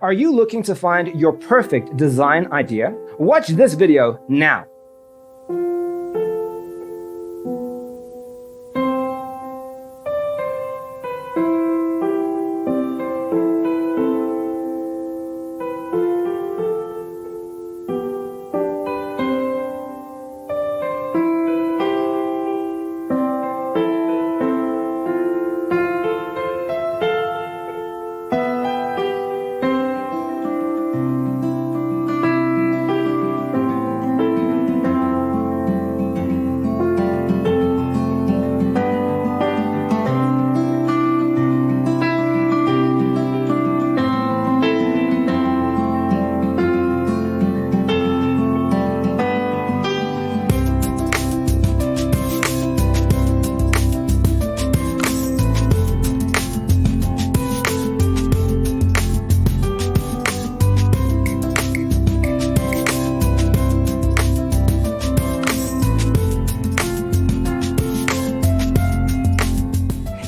Are you looking to find your perfect design idea? Watch this video now.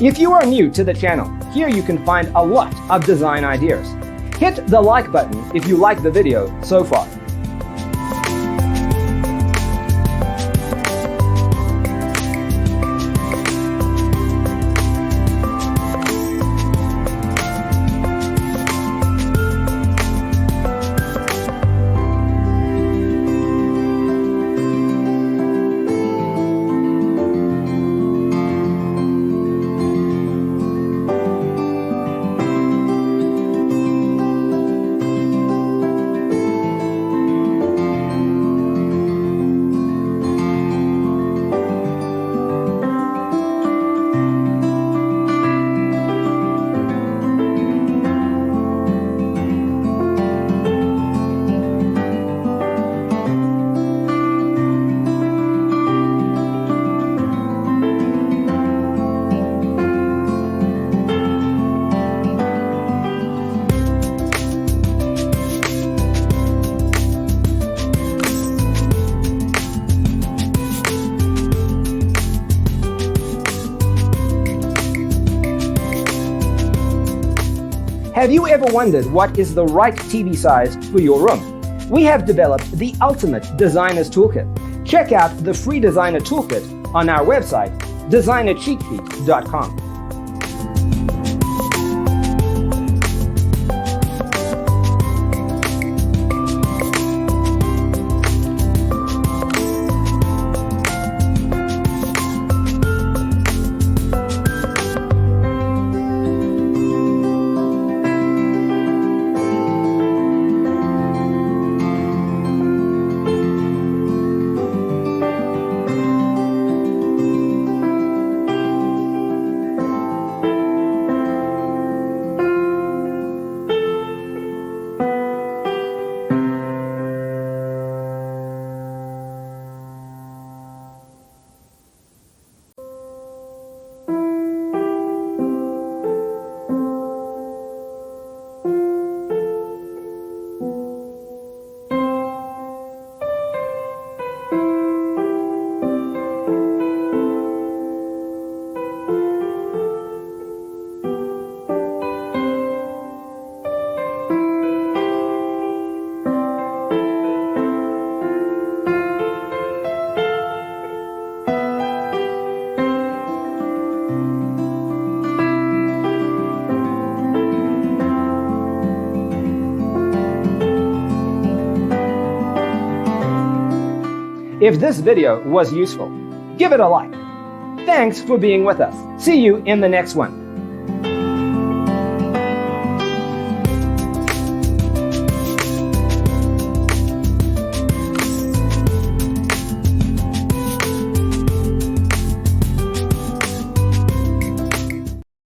If you are new to the channel, here you can find a lot of design ideas. Hit the like button if you like the video so far. Have you ever wondered what is the right TV size for your room? We have developed the ultimate designer's toolkit. Check out the free designer toolkit on our website, designercheatsheet.com. If this video was useful, give it a like. Thanks for being with us. See you in the next one.